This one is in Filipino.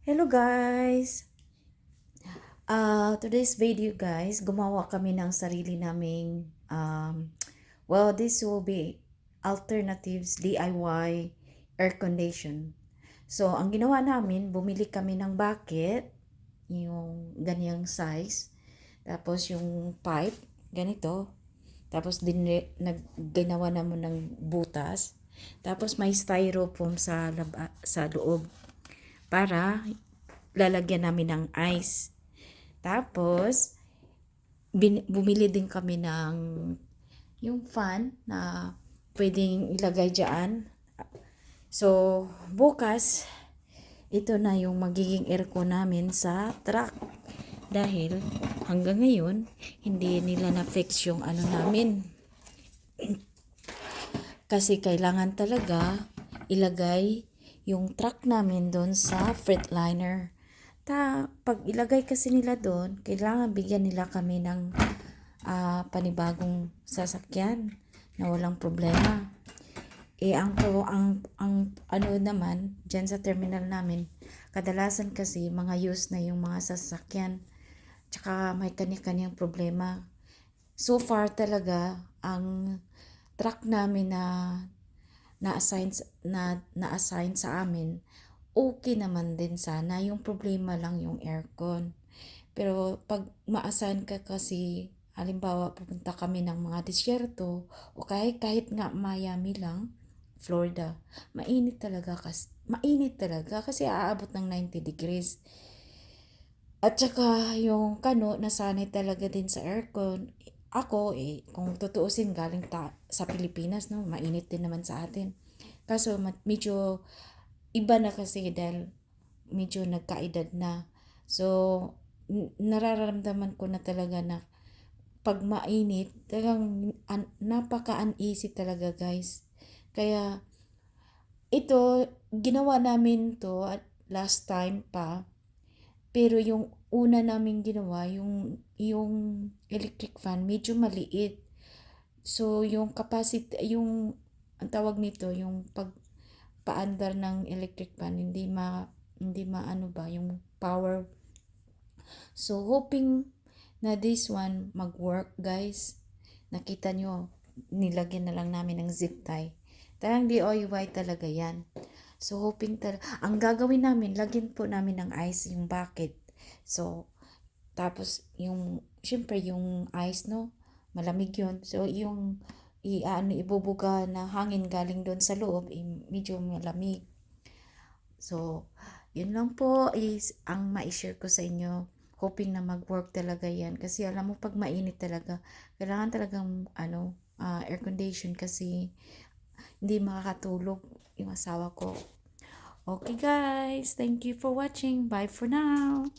Hello guys! Today's video guys, gumawa kami ng sarili naming, this will be alternatives DIY air condition. So, ang ginawa namin, bumili kami ng bucket, yung ganyang size, tapos yung pipe, ganito, tapos ginawa naman ng butas, tapos may styrofoam sa loob para lalagyan namin ng ice. Tapos, bumili din kami ng yung fan na pwedeng ilagay dyan. So, bukas, ito na yung magiging aircon namin sa truck. Dahil hanggang ngayon, hindi nila na-fix yung ano namin. Kasi kailangan talaga ilagay yung truck namin doon sa Freightliner. Pag ilagay kasi nila doon, kailangan bigyan nila kami ng panibagong sasakyan na walang problema. Ang ano naman, dyan sa terminal namin, kadalasan kasi mga used na yung mga sasakyan. Tsaka may kanya-kanyang problema. So far talaga, ang truck namin na-assign sa amin, okay naman din sana. Yung problema lang yung aircon. Pero pag ma-assign ka kasi, halimbawa pupunta kami ng mga disyerto o kahit nga Miami lang, Florida, mainit talaga kasi aabot ng 90 degrees. At saka yung nasanay talaga din sa aircon. Ako kung tutuusin galing sa Pilipinas, no, mainit din naman sa atin. Kaso medyo iba na kasi dahil medyo nagkaedad na. So, nararamdaman ko na talaga na pag mainit, talagang napaka-uneasy talaga guys. Kaya ito, ginawa namin to at last time pa. Pero yung una namin ginawa, yung electric fan, medyo maliit. So, yung capacity, ang tawag nito, yung paandar ng electric fan, hindi maano ba, yung power. So, hoping na this one mag-work, guys. Nakita nyo, nilagyan na lang namin ng zip tie. Talagang DIY talaga yan. So, hoping ang gagawin namin, lagyan po namin ng ice yung bucket. So, tapos syempre yung ice, no? Malamig yun. So, ibubuga na hangin galing doon sa loob, medyo malamig. So, yun lang po is ang ma-share ko sa inyo. Hoping na mag-work talaga yan. Kasi alam mo, pag mainit talaga, kailangan talagang air condition kasi hindi makakatulog yung asawa ko. Okay guys, thank you for watching. Bye for now.